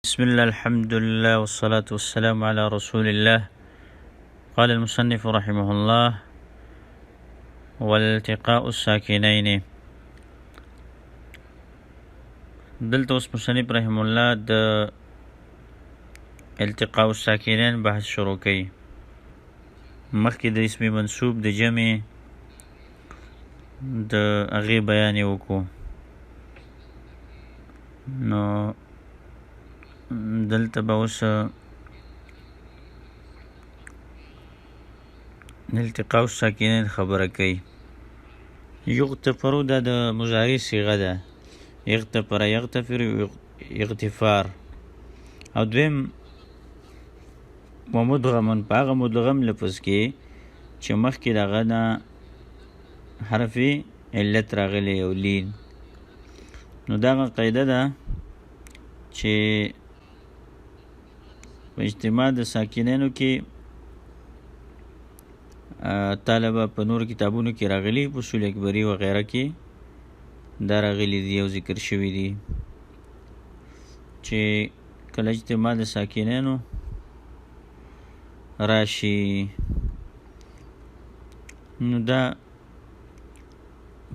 بسم الله الحمد لله والصلاة والسلام على رسول الله. قال المصنف رحمه الله: والالتقاء الساكنين. دلته اوس مصنف رحمه الله د التقاء الساكنين بحث شروع کوي. مخکې د اسم منصوب د جمع د هغې بیان یې وکړو، نو دلته به اوس التقاء الساکنین خبره کوي. یغتفرو دا د مضارع صیغه ده، یغتفر یغتفر اغتفار. او دویم ومدغمن په هغه مدغم لفظ کې چې مخکې د هغه نه حرف علت راغلی او لین. نو دغه قاعده ده چې په اجتماع د ساکنینو کې طالبه په نور کتابونو کې راغلي، په اصول اکبري وغیره کې دا راغلي دي او ذکر شوي دي چې کله اجتماع د ساکنینو راشي نو دا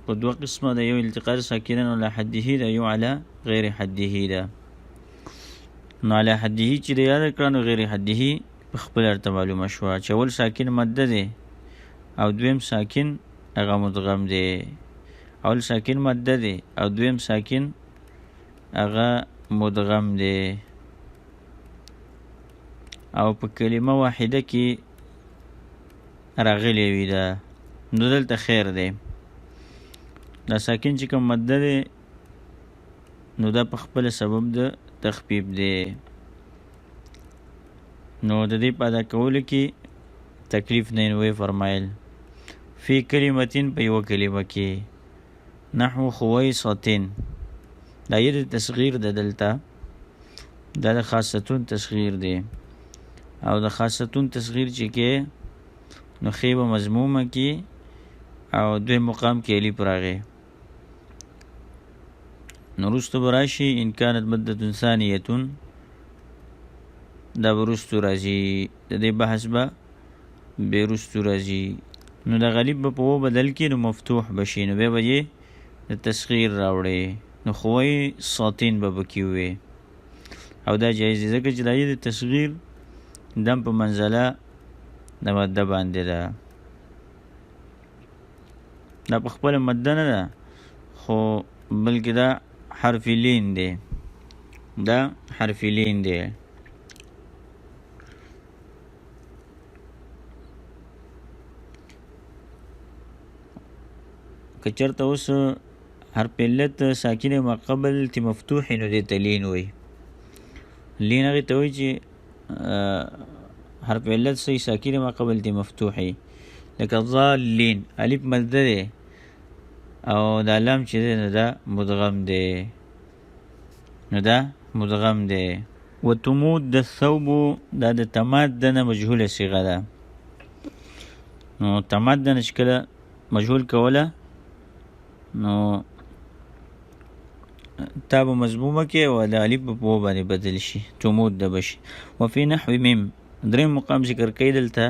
په دوه قسمه ده. یو التقاء ساکنین علی حده ده، یو علی غیر حده ده. نو علی حده چې د یاد کړه، نو غیر حده په خپل ارته معلومه شوه چې اول ساکن مده ده او دویم ساکن هغه مدغم ده. اول ساکن مده ده او دویم ساکن هغه مدغم ده، او په کلمه واحده کې راغلی وي ده. نو دلته خیر ده، دا ساکن چې کوم مده ده نو دا په خپل سبب د تخفیف ده. نو د دې په ادا کولو کې تکلیف نه وي. فرمایل فی کلمتین په یو کلمه کې، نحو خویصتین دا یې د تصغیر د دلته دا د خاصتون تصغیر دی، او د خاصتون تصغیر چې کې نو خیبه مضمومه کې او دوی مقام کې الف راغی. نو رستو براشي ان کانت مدة ثانیتون دا برستو راځي، د دې بحث به بیرستو راځي. نو د غلیب به په بدل کې نو مفتوح بشي، نو بیا به یې د تصغیر راوړي، نو خوی ساتین به بکې وي. او دا جایز دی ځکه چې دا یې د تصغیر دم په منزله د مده باندې ده. دا په خپل مده نه ده، خو بلکې دا حرف لین دی، دا حرف لین دی. که چېرته اوس حرف علت ساکن مقبل تی مفتوح نو دې ته لین وایي. لین هغې ته وایي چې حرف علت صحیح ساکن مقبل تی مفتوحي، لکه ضالین الف مده دی او دا لام چې دی نو دا مدغم دی، نو دا مدغم دی. و تمود د ثوب دا د تماد دنه مجهوله صیغه ده. نو تماد دنه چې کله مجهول کوله نو تاب مضمومه کې او د الف په و باندې بدل شي، تمود د بشي. وفي نحو میم دریم مقام ذکر کوي دلته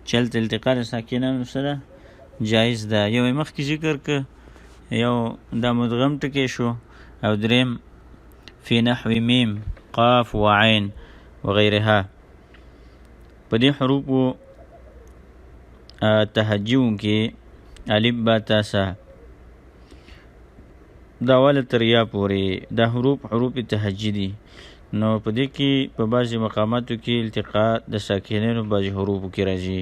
چلته التقاء ساکنانو سره جایز ده. یو مخکې ذکر که یو دا مدغم ټکی شو، او دریم فی نحو میم قاف و عین وغیرها. په دې حروفو تهجون کې الف با تاسه دا والا تر یا پورې دا حروف تهجی دي. نو په دې کې په بعضې مقاماتو کې التقاء د ساکنینو بعضې حروفو کې راځي.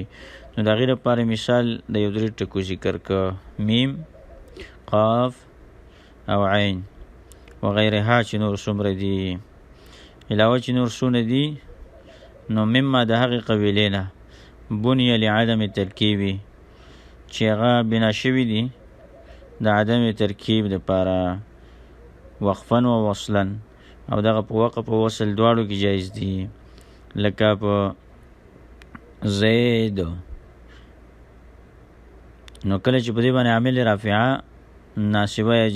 نو د هغې لپاره مثال د یو درې ټکو ذکر که میم قاف او عین وغیرها چې نور څومره دي، علاوه چې نور څونه دي. نو مما د هغې قبیلې نه بنیه لعدم ترکیبي چې هغه بنا شوي دي د عدم ترکیب دپاره، وقفا و وصلا، او دغه په وقف او وصل دواړو کې جایز دي. لکه په زید، نو کله چې په دې باندې عامل رافعه ناصبه یا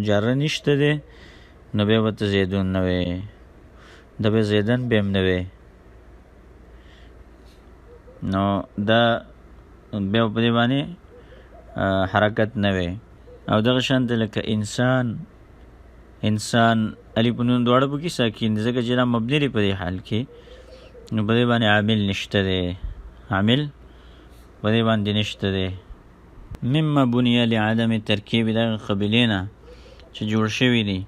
جره نشته دی نو بیا به ته زیدون نه وې، د به زیدن به هم نه وې. نو دا بیا په دې باندې حرکت نه وې. او دغه شانت لکه انسان الف نون دواړه پکې ساکن دي، ځکه چې دا مبني دی په دې حال کې، نو په دې باندې عامل نشته دی، عامل په دې باندې نشته دی. مما بنیه لعدم ترکیب دغه قبیلې نه چې جوړ شوي دي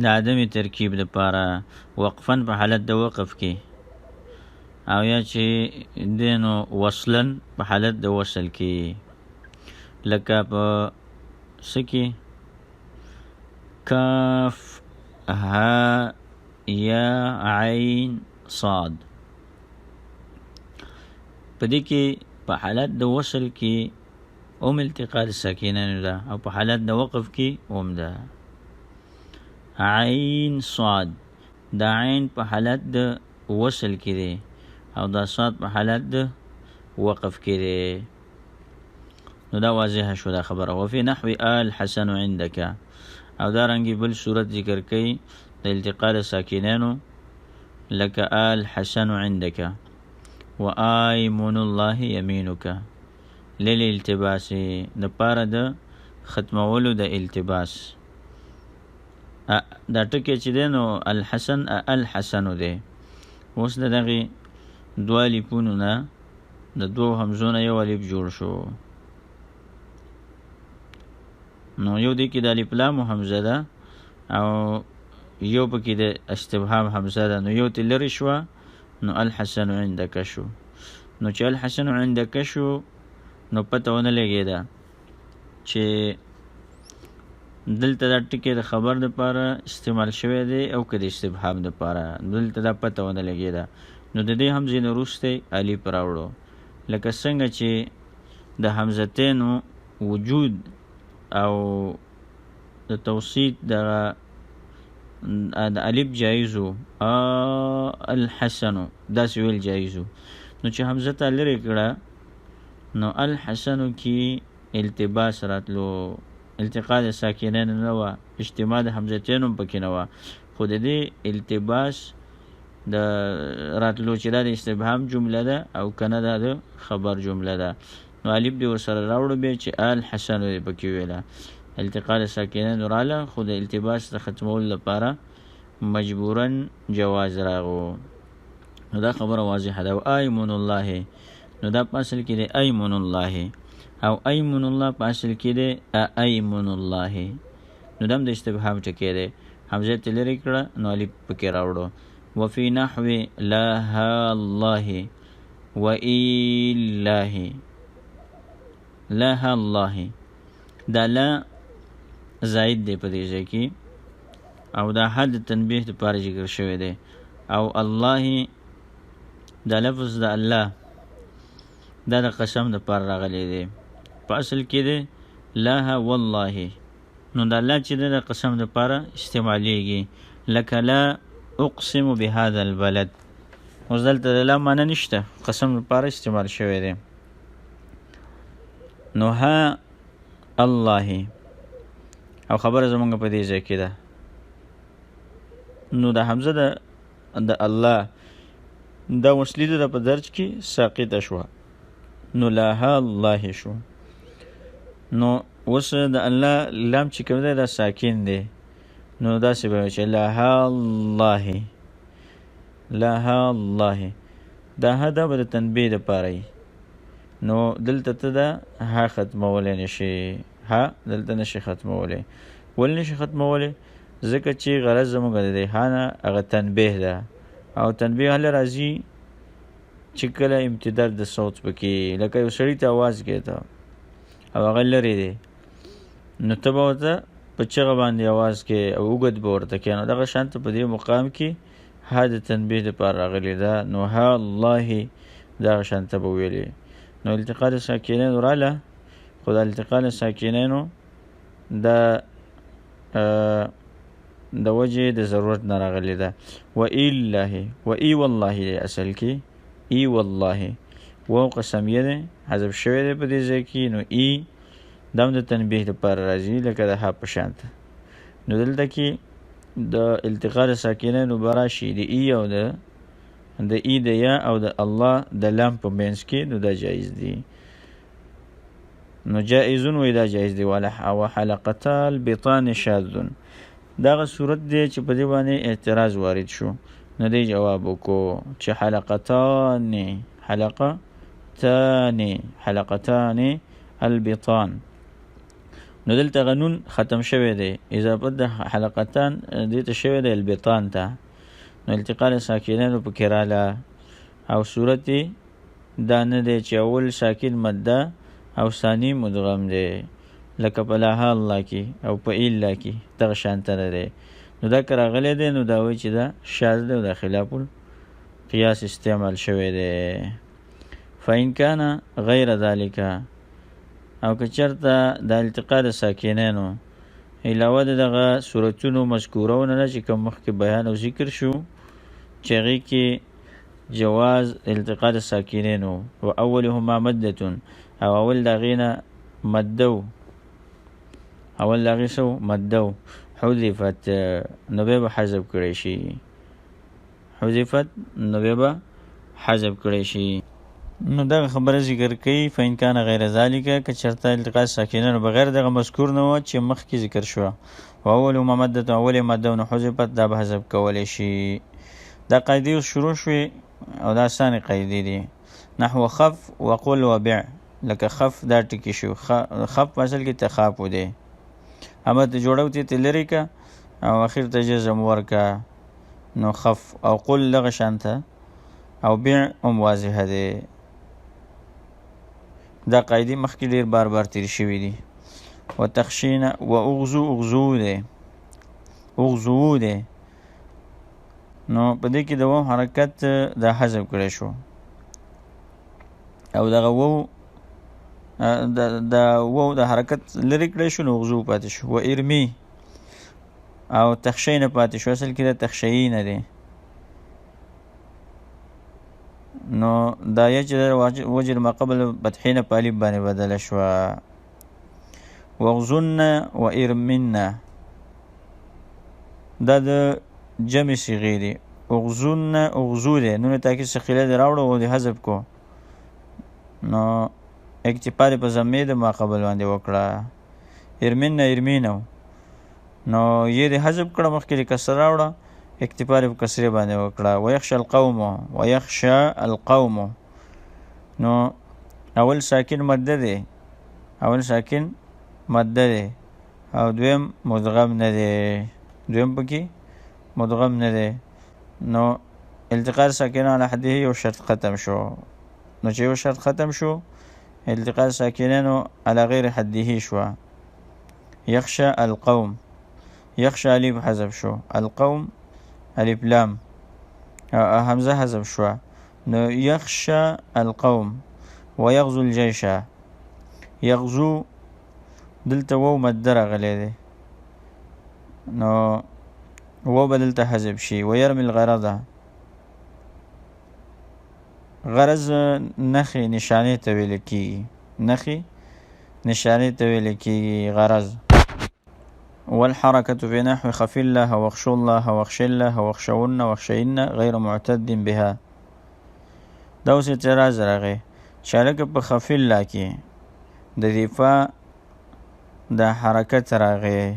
د عدم ترکیب دپاره وقفا په حالت د وقف کې، او یا چې دینو وصلا په حالت د وصل کې، لکه په سکی کاف ها یا عین صاد، په دې کې په حالت د وصل کې ام التقاء الساکینین ده، او په حالت د وقف کې ام ده. عین صاد، دا عین په حالت د وصل کې دی، او دا صاد په حالت د وقف کې دی. نو دا واضحه شو دا خبره. وفي نحو آل حسن عندك، او دا رنګي بل صورت ذکر کوي د التقاء الساکینینو، لکه آل حسن عندك وآیمن الله یمینک للالتباس، د پاره د ختمولو د التباس. دا ټکی چې دی نو الحسن الحسنو دی. اوس د دغې دوه الفونو نه د دوو همزو نه یو الف جوړ شو. نو یو دی کې د الف لام حمزه ده، او یو پکې د استفهام حمزه ده، نو یو ته لرې شوه، نو الحسن عندك شو. نو چې الحسن عندك شو، نو پته ونه لګېده چې دلته دا ټکی د خبر دپاره استعمال شوی دی او که د استفهام دپاره، دلته دا پته ونه لګېده. نو د دې حمزې نه وروستی الف راوړو، لکه څنګه چې د حمزتینو وجود او د توسید د الف جایزو، الحسنو داسې ویل جایزو. نو چې حمزه ته لرې کړه، نو الحسنو کې التباس راتلو، التقاء د ساکنین نه وه، اجتماع د حمزتین هم پکې نه وه، خو د دې التباس د راتلو چې دا د استفهام جمله ده او کنه دا د خبر جمله ده، نو الف دې ورسره راوړو بیا چې الحسنو دې پکې ویله، التقاء د ساکنین راله، خو د التباس د ختمولو لپاره مجبورا جواز راغو. نو دا خبره واضحه ده. ایمن الله، نو دا په اصل کې دی ایمن الله، او ایمن الله په اصل کې دی ایمن الله. نو دا هم د استفهام ټکی دی، حمزه ته لرې کړه، نو الف پکې راوړو. وفي نحو لا ها الله و ایله، لا ها الله، دا لا زائد دی په دې ځای کې، او دا حد تنبیه لپاره ذکر شوی دی. او الله دا لفظ د الله دا د قسم لپاره راغلی دی، په اصل کې دی لا والله. نو دا الله چې د قسم لپاره استعمالیږي، لکه لا اقسم بهذا البلد. اوس دلته د لا معنی نشته، قسم لپاره استعمال شوی دی. نو ها الله، او خبره زمونږ په دې ځای کې ده. نو د حمزه د الله دا وصلی ده په درج کې ساقطه شوه، نو لا ها الله شو. نو اوس د الله لام چې کوم دی دا ساکن دی، نو داسې به چې لا ها الله، لا ها الله، دا ها دا به د تنبیه دپاره وي. نو دلته ته دا ها ختمولی نشي، ها دلته نشي ختمولی. ولې نشي ختمولی؟ ځکه چې غرض زموږ د دې ها نه هغه تنبیه ده، او تنبیه هله راځي چې کله امتداد د صوت پکې، لکه یو سړي ته اواز کېده او هغه لرې دی، نو ته به ورته په چغه باندې اواز کې او اوږد به ورته کې، نو دغه شانته په دې مقام کې ها د تنبیه دپاره راغلې ده. نو ها الله دغه شانته به ویلې. نو التقاء د ساکنینو راله، خو د التقاء د ساکنینو د وجه د ضرورت نه راغلی ده. و ایله، و ای والله دی اصل کې، ای والله و قسمیه ده حذف شوی دی په دې ځای کې. نو ای دا هم د تنبیه لپاره راځي، لکه د ها په شانته. نو دلته کې د التقاء د ساکنینو براشي د ای او د ای د یا او د الله د لام په منځ کې، نو دا جایز دي. نو جائزون وی دا جایز دی. او حلقتا البطان شاذون، دغه صورت دی چې په دې باندې اعتراض وارد شو. نو دی جواب وکړو چې حلقتان البطان. نو دلته غنون ختم شوی دی، اضافه د حلقتان دې ته شوی دی البطان ته. نو التقاء ساکنینو پکې راله، او صورت دا نه دی چې اول ساکن مده او ثانی مدغم دی، لکه په لاها الله کې او په ایلا کې دغه شانته نه دی. نو دا که راغلی دی نو دا وایي چې دا شاذ دی او دا خلاف القیاس استعمال شوی دی. فإن کان غیر ذلک، او که چرته د التقاء د ساکنینو علاوه دغه صورتونو مذکورونه نه چې کوم مخکې بیان او ذکر شو چې هغې کې جواز التقاء د ساکنینو و اولهما مدتون، او اول د هغې نه مدو، اول د هغې سو مدو حذفت، نو بیا به حذف کړی شي. حذفت نو بیا به حذف کړی شي. نو دغه خبره ذکر کوي فإن کان غیر ذالک، که چرته التقاء ساکنینو بغیر دغه مذکور نه و چې مخکې ذکر شو، و اولهما مدتون، اول مده نو حذفت، دا به حذف کولی شي. دا قاعدې شروع شوې او دا آسانې قاعدې دي. نحو خف وقل وبع، لکه خف دا ټکي شو، خف په اصل کې تخافو دی، اما ته جوړو ته لري که او اخر ته جزم ورکه، نو خف. او قل لغه شانته، او بع هم واضحه دی. دا قاعدې مخکې ډېر بار بار تیر شوي دي. و تخشین و اغزو دی، اغزو دی. نو په دې کې د واو حرکت دا حذف کړی شو، او دغه واو د واو د حرکت لرې کړی شو، نو اغزو پاتې شو. و ارمی او تخشین پاتې شو، اصل کې د تخشین دی. نو دا یا چې وجر ما قبل فتحین په الف باندې بدله شوه. وغزن و ارمن، دا د جمع صیغې دي. اغزون اغزو دی، نون تاکید ثقیله دی راوړو او دی حذف کو، نو اکتفا دی په ضمې د ما قبل باندې وکړه. ارمن ارمینو، نو یې دی حذف کړه، مخکې دی کسر راوړه، اکتفا دی په کسرې باندې وکړه. ویخشى القوم، ویخشى القوم، نو اول ساکن مده دی، اول ساکن مده دی، او دویم مدغم نه دی، دویم پکې مدغم نه دی. نو التقاء ساکنه علی حده یو شرط ختم شو. نو چې یو شرط ختم شو، التقاء ساکنینو علی غیر حده شو. یخشى القوم، یخشى الف حذف شو، القوم الف لام همزه حذف شو. نو یخشى القوم ويغزو الجيش، یغزو دلته وو مده راغلی دی، نو و بدلته حذف شي. ويرمي الغرض، غرض نخي نشانه ته ویل کیږي، نخي نشانه ته ویل کیږي غرض. والحركة في نحو خف الله واخشوا الله واخشى الله واخشون واخشين غير معتد بها. دا اوس اعتراض راغی چې هلکه په خف الله کې د دفاع د حرکت راغی،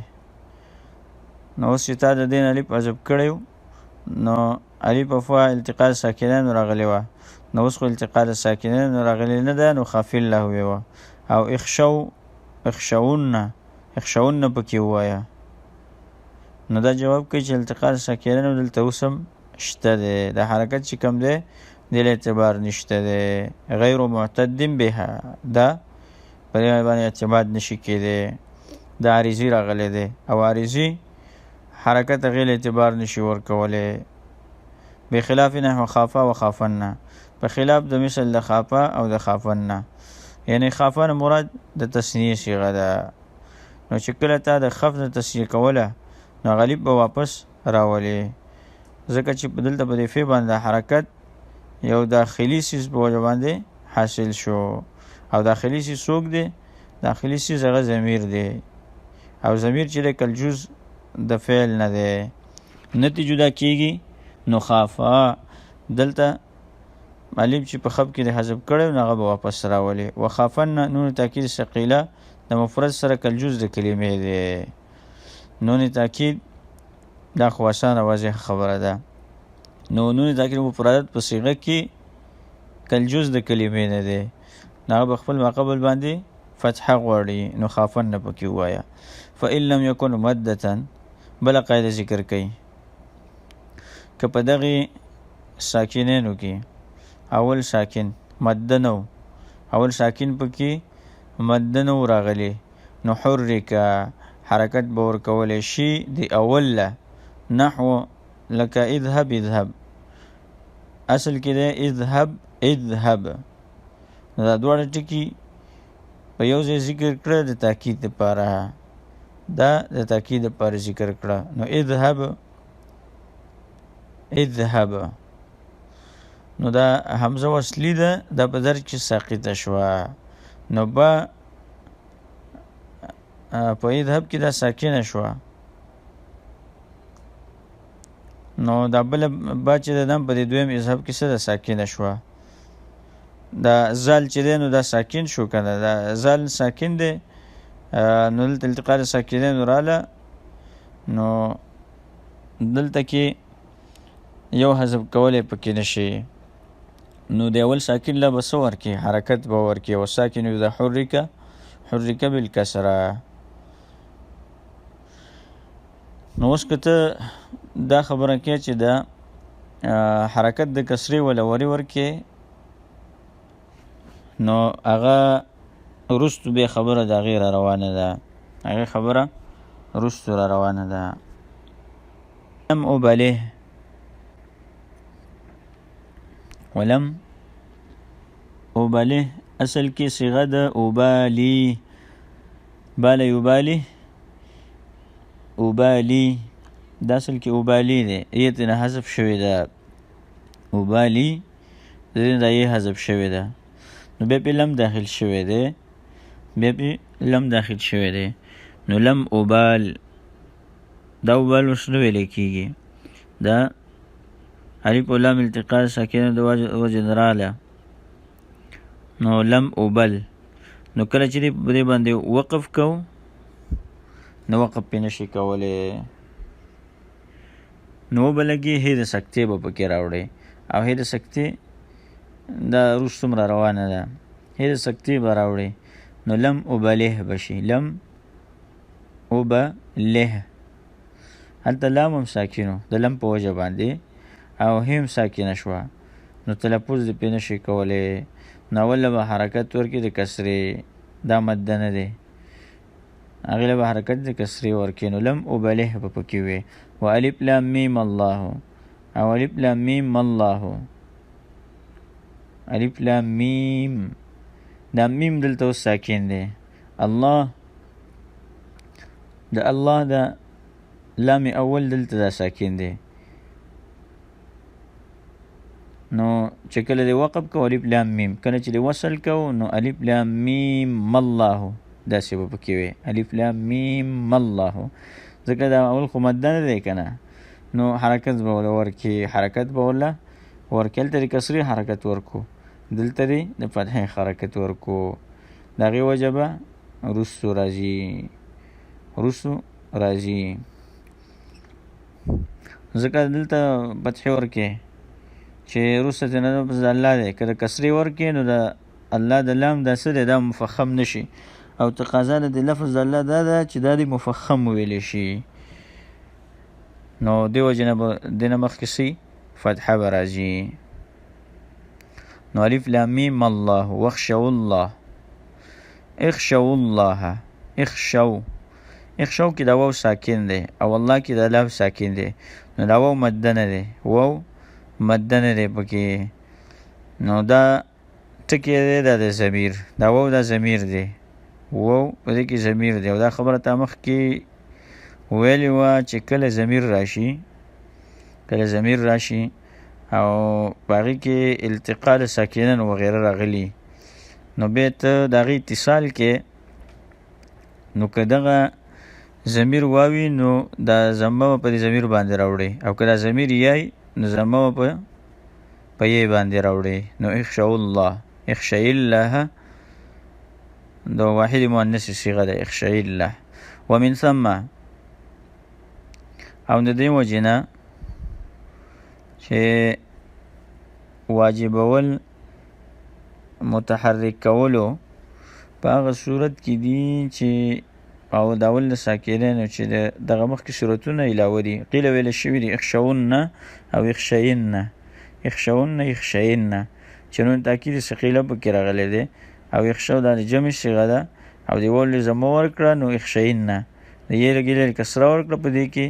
نو اوس چې تا د دین الف حذف کړی، نو الف او فا التقاء ساکنین راغلی وه، نو اوس خو التقاء ساکنین راغلی نه ده، نو خافي الله ویوه. او اخشون پکې ووایه. نو دا جواب کوي چې التقاء ساکنین دلته اوس هم شته دی، د حرکت چې کوم دی دل اعتبار نشته دی. غیر معتد بها، دا په دې باندې اعتماد نشي کېدی، دا عارضي راغلی دی، او عارضي حرکت غیر اعتبار نشي ورکولی. بخلاف نحو خافا و خافن، په خلاف د مثل د خافا او د خافن، یعنی خافن مراد د تثنیه صیغه ده. نو چې کله تا د خف نه تثنیه کوله، نو غالب به واپس راولي، ځکه چې په دلته په دې فی باندې حرکت یو داخلي سیز په وجه باندې حاصل شو، او داخلي سیز څوک دی؟ داخلي سیز هغه ضمیر دی، او ضمیر چې دی کل جز د فعل نه دی، نتی جدا کیږي نو خافا دلته الف چې په خب کې د حذف کړی نو هغه به واپس راولي. وخافن نون تاکید ثقیله د مفرد سره کلجوز د کلمې دی. نون تاکید دا خو اسانه واضح خبره ده. نو نون تاکید مفردات په صيغه کې کلجوز د کلمې نه دی، هغه به خپل ماقبل باندې فتحه غواړي، نو خافن نه پکې وایا. فإن لم يكن مدة بل قاعده ذکر کوي که په دغه ساکنینو کې اول ساکن مده نو، اول ساکن پکې مده نو راغلی نو حرک حرکت به ورکولی شي د اول له نحو لکه اذهب اذهب، اصل کې دی اذهب اذهب. دا دواړه ټکي په یو ځای ذکر کړه د تاکید لپاره، دا د تاکید لپاره ذکر کړه. نو اذهب اذهب نو دا حمزه وصلی ده، دا په در کې ساقطه شوه، نو با په اذهب کې دا ساکنه شوه، نو دا بل با چې د په دې دویم اذهب کې څه ده ساکنه شوه. دا زال چې دی نو دا ساکن شو کنه، دا زال ساکن دی، نو دلته التقاء ساکنین رااله، نو دلته کې یو حذف کولی پکې نشي، نو د اول ساکن لا به څه ورکړي حرکت به ورکړي. او ساکن اذا حرک بالکسره. نو اوس که ته دا خبره کې چې دا حرکت د کسرې ولا وری ورکې، نو هغه رستو به خبره د غیر روانه ده، هغه خبره رستو را روانه ده. لم اباله ولم اباله اصل کې صيغه د ابالی، بال یبالی ابالی، دا اصل کې ابالی دی، ایت نه حذف شوی ده، ابالی دا یې حذف شوی ده، نو بیا په لم داخل شوی دی، بیا په لم داخل شوی دی، نو لم ابال. دا ابال اوس نه ویل کېږي، دا الف او لام التقاء ساکنه د وجه نه راغله، نو لم ابل. نو کله چې په دې باندې وقف کو نو وقف پې نشي کولی، نو بلګي هې د سکتې به پکې راوړي، او هې د سکتې دا رستم را روانه ده، هې د سکتې به راوړي، نو لم ابله بشي، لم ابله. هلته لام هم ساکنو د لم په وجه باندې، او هم ساکنه شوه، نو تلفظ دې پې نشي کولی، نو اول به حرکت ورکړي د کسرې، دا مده نه دی، هغې له به حرکت د کسرې ورکړي، نو لم ابله به پکې وي. و الف لام میم الله، او الف لام میم الله، الف لام میم، دا میم دلته اوس ساکن دی، الله د الله دا لام اول دلته دا ساکن دی، نو چې کله دی وقف کو الف لام میم، کله چې دی وصل کو نو الف لام میم الله داسې به پکې وي، الف لام میم الله، ځکه دا اول خو مده نه دی که نه، نو حرکت به وله ورکړي، حرکت به وله ورکړي، هلته د کسرې حرکت ورکو، دلته دی د فتحې حرکت ورکو، د هغې وجه به رستو راځي، رستو راځي، ځکه دلته فتحې ورکړي چې رسته ته نه پس د الله دی، که د کسرې ورکړي نو د الله د لام دا څه دی دا مفخم نشي، او تقاضا د لفظ د الله دا ده چې دا دی مفخم ویلی شي، نو دې وجې نه به دې نه مخکې سي فتحه به راځي. نو الف لام میم الله، واخشوا الله، اخشوا الله، اخشوا، اخشوا کې دا واو ساکن دی، او الله کې دا لام ساکن دی، نو دا واو مده نه دی، واو مده نه دی پکې، نو دا ټکی دی دا د ضمیر، دا واو دا ضمیر دی، واو په دې کې ضمیر دی، او دا خبره تا مخکې ویلې وه چې کله ضمیر راشي، کله ضمیر راشي او په هغې کې التقاء د ساکنن وغیره راغلي، نو بیا ته د هغې اتصال کې، نو که دغه ضمیر واوي نو دا ضمه په دې ضمیر باندې راوړي، او که دا ضمیر یای نو ضمه په یې باندې راوړي. نو اخشوا الله، اخشی الله دا واحد مؤنث صيغه ده، اخشی الله. ومن ثم او د دې وجنه چې واجبول متحرک کولو په هغه صورت کې دي چې او داول د ساکنینو چې دغه مخکې صورتونه علاوه دي. قیل ویل شوي دي اخشون او اخشین، اخشون اخشین چې نون تاکید ثقیله پکې راغلی دی، او اخشو دا د جمع صیغه ده او دی ول زمو ورکړه نو اخشین د یې لګیل کسره ورکړه په دې کې،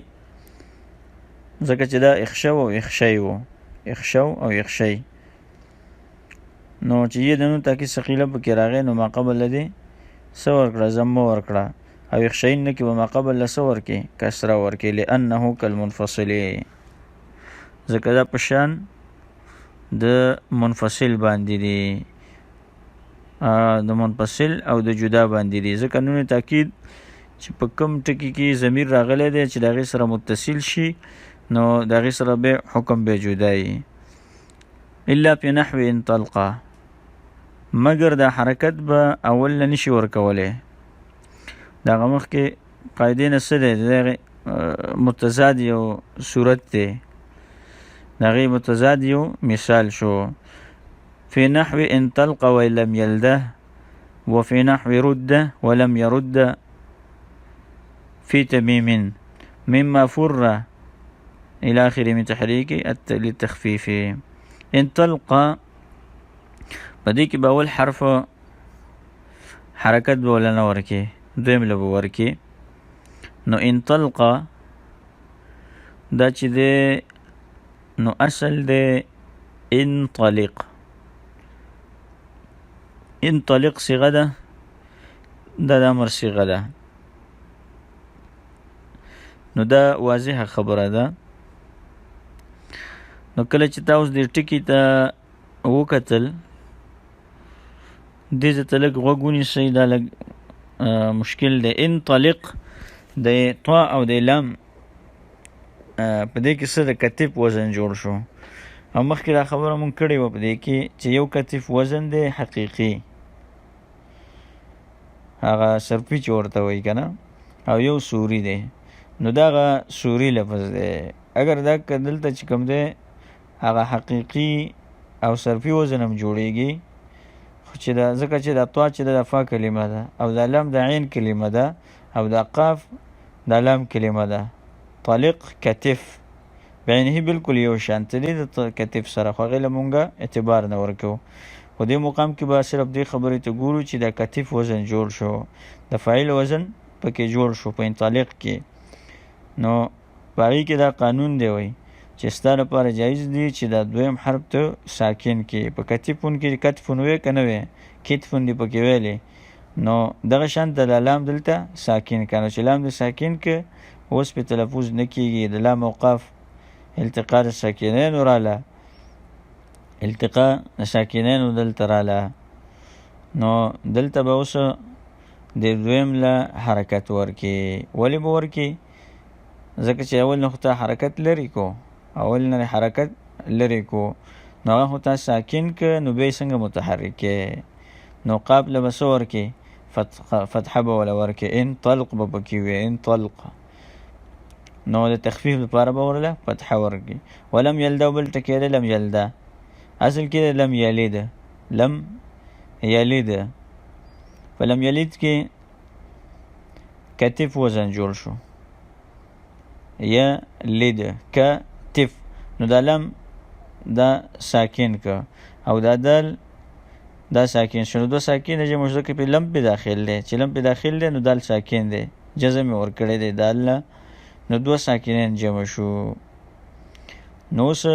ځکه چې دا اخشو او اخشی وو، اخشو او اخشی. نو چې یې د نون تاکید ثقیله پکې راغی نو ما قبل لدی څه ورکړه زمو ورکړه، او اخشین کې به ما قبل له څه ورکې کسره ورکې، لانه کالمنفصل ځکه دا په شان د منفصل باندې دی، د منفصل او د جدا باندې دی. ځکه نون تاکید چې په کوم ټکي کې ضمیر راغلی دی چې د هغې سره متصل شي نو د هغې سره به حکم به جدا وي. الا په نحو انطلقه، مګر دا حرکت به اول نه نشي ورکولی. د هغه مخکې قاعدې نه څه دی، د هغې متضاد یو صورت دی، د هغې متضاد یو مثال شو. فی نحو انطلق ولم یلده، وفي نحو رد ولم يرد، في تميم مما فر إلى آخر من تحريك للتخفيف. انطلق بدې کې به اول حرف حرکت به ولا نه ورکې، دویم له به ورکې. نو انطلق دا چې دی نو اصل دی انطلق، انطلق صيغه ده، دا د امر صيغه ده. نو دا واضحه خبره ده. نو کله چې تاسو دې ټکی ته وکتل دې ته لږ غوږ ونیسئ، دا لږ مشکل دی. انطلق د طا او د لام په دې کې څه د کتف وزن جوړ شو، او مخکې دا خبره مونږ کړې وه په دې کې چې یو کتف وزن دی حقیقي، هغه صرفي چې ورته وایي که نه، او یو سوري دی. نو دغه سوري لفظ دی. اگر دا که دلته چې کوم دی هغه حقیقي او صرفي وزن هم جوړیږي، خو چې دا ځکه چې دا طا چې د فا کلمه ده، او دا لام د عین کلمه ده، او دا قاف دا لام کلمه ده. طلق کتف بعینه بالکل یو شانته دی د کتف سره، خو هغې له مونږه اعتبار نه ورکوو. خو دې مقام کې به صرف دې خبرې ته ګورو چې دا کتف وزن جوړ شو، د فاعل وزن پکې جوړ شو په انطلق کې. نو په هغې کې دا قانون دی وایي چې ستا لپاره جایز دی چې دا دویم حرف ته ساکن کې په کتفون کې کتفون وی که نه وی کتفون دی پکې ویلی، نو دغه شانته د لام دلته ساکن که، نو چې لام د ساکن که اوس پې تلفظ نه کېږي. د لام او قاف التقا د ساکنینو راله، التقا د ساکنینو دلته راله، نو دلته به اوس د دویم له حرکت ورکې. ولې به ورکې؟ ځکه چې اول نه خو تا حرکت لرې کو، اول نه حرکت لرې کو، نو هغه خو تا ساکن که، نو بیا یې څنګه متحرک کې؟ نو قاب له به څه ورکې؟ فتحه به وله ورکې، انطلق به پکې وي، انطلق. نو د تخفیف لپاره به ورله فتحه ورکې. ولم یلده بل ټکی دی لم یلده، اصل کې لم یلد، لم یلد. په لم یلد کې کتف وزن جوړ شو، یا لد کتف، نو دا لم دا ساکن که، او دا دل دا ساکن شو، نو دو ساکن دی جمع شو که پی لم پی داخل دی، چې لم پی داخل دی نو دال ساکن دی، جزم ورکړی دی دال نه، نو دو ساکنین جمع شو. نو اوس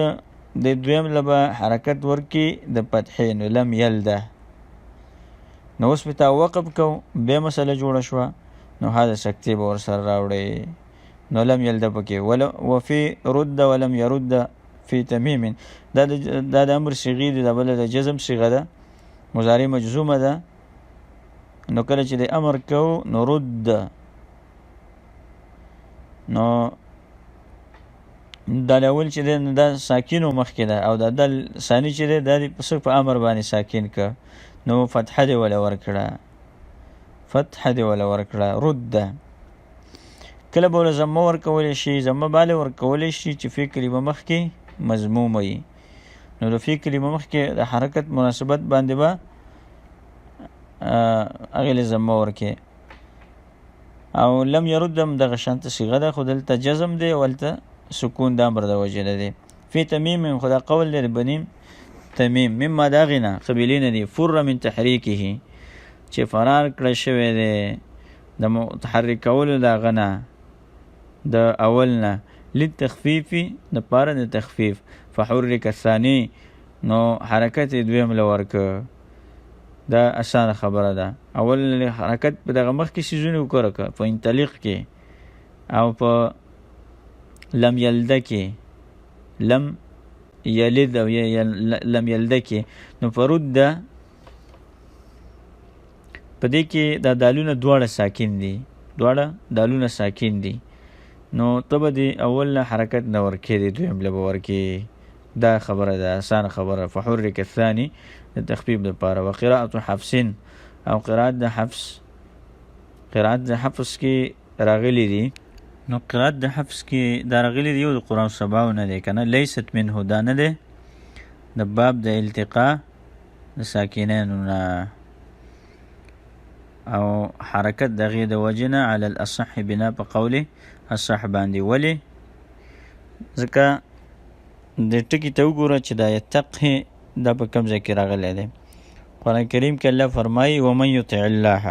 د دویم لبه حرکت ورکی د فتحې، نو لم یلده. نو اوس پې تا وقف کو، بیا مسله جوړه شوه، نو هذا سکتې به ورسره راوړی، نو لم یلده پکې. وفي رد ولم يرد في تمیم، دا د امر صیغې دی، دا بله د جزم صیغه ده، مضارع مجزومه ده. نو کله چې د امر کو نو رد نو دال اول چې دی نو دا ساکن و مخکې ده او دا دال ثاني چې دی دا دې په امر باندې ساکن که نو فتحه دې وله ورکړه فتحه دې وله ورکړه رده کله به وله ضمه ورکولی شي ضمه باله ورکولی شي چې فی کلمه مخکې مضموم وي نو د فی کلمه مخکې د حرکت مناسبت باندې به هغې له ضمه ورکې او لم یرد هم دغه شانته صیغه ده خو دلته جزم دی او هلته سکون د امر د وجې نه دی فی تمیم خو دا قول دی د بني تمیم مما د هغې نه قبیلې نه دي فر من تحریکه چې فرار کړی شوی دی د متحرک کولو د هغه نه د اول نه للتخفیفي دپاره د تخفیف فحرک الثاني نو حرکت یې دویم له ورکه دا اسانه خبره ده اول حرکت په دغه مخکې څیزونه وکړه که په انطلق کې او په لم یلده کې لم یلد او لم یلده کې نو فرود ده په دې کې دا دالونه دواړه ساکن دي دواړه دالونه ساکن دي نو ته به د اول نه حرکت نه ورکې دی دویم له به ورکې دا خبره ده اسانه خبره فحرک الثاني د تخفیف دپاره وقراءة حفص او قراءت د حفص کې راغلی دي نو قراءت د حفص کې دا راغلی دی یو د قرآن سباو نه دی که نه لیست منه دا نه دی د باب د التقاء د ساکنینو نه او حرکت د هغې د وجې نه علی الاصح بنا په قول اصح باندې ولې ځکه د ټکي ته وګوره چې دا یتقه دا په کوم ځای کې راغلی دی قرآن کریم کې الله فرمایي ومن یطع الله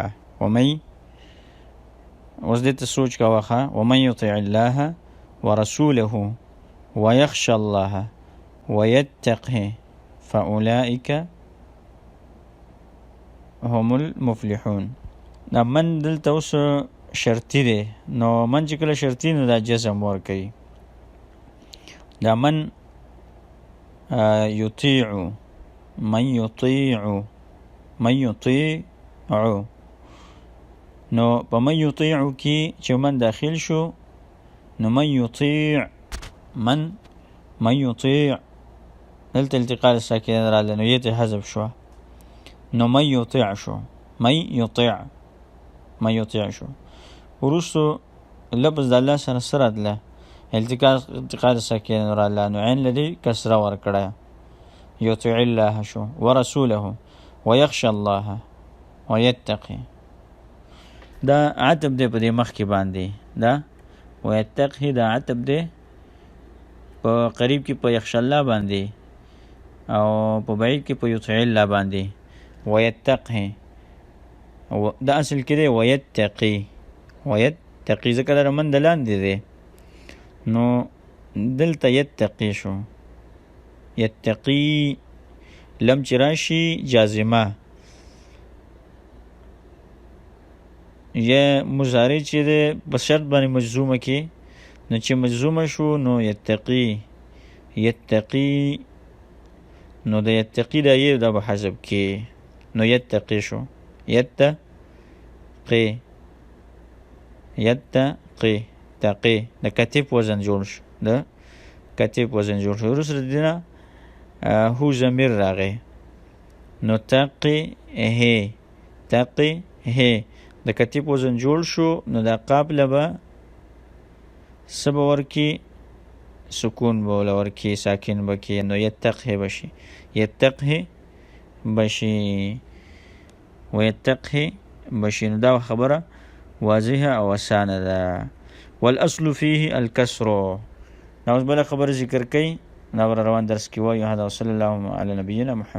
اوس دې ته سوچ کوه ښه ومن یطع الله ورسوله ویخشى الله ویتقه فاولئک هم المفلحون دا من دلته اوس شرطي دی نو من چې کله شرطي نو دا جزم ورکوي دا من یطیع من یطیع نو په من یطیع کې چې من داخل شو نو من یطیع دلته التقاء الساکنین راغلی نو یې ته حذف شو نو من یطیع شو وروستو لفظ د الله سره سره راتله التقاء الساکنین راغلی نو عین لدی کسره ورکړه یطیع الله شو ورسوله ویخشى الله ویتقي دا عتب دی په دې مخکې باندې دا ویتقي دا عتب دی په قریب کې په یخشى الله باندې او په بعید کې په یطیع الله باندې ویتقي دا اصل کې دی ویتقي ځکه دا من د لاندې دی نو دلته یتقي شو یتقي لم چې راشي جازمه یا مضارع چې دی په شرط باندې مجزومه کې نو چې مجزومه شو نو یتقي نو د یتقي دا یې دا به حذف کې نو یتقي شو یتقي د کتف وزن جوړ شو وروسته دینه هو ضمیر راغی نو تقي د کتف وزن جوړ شو نو دا قابله به څه به ورکي سکون به وله ورکي ساکن به کې نو یتقه بشي نو دا خبره واضحه او اسانه ده والاصل فيه الكسر دا اوس بله خبره ذکر کوي دا روان درس کې وایو هذا وصلی الله علی نبینا محمد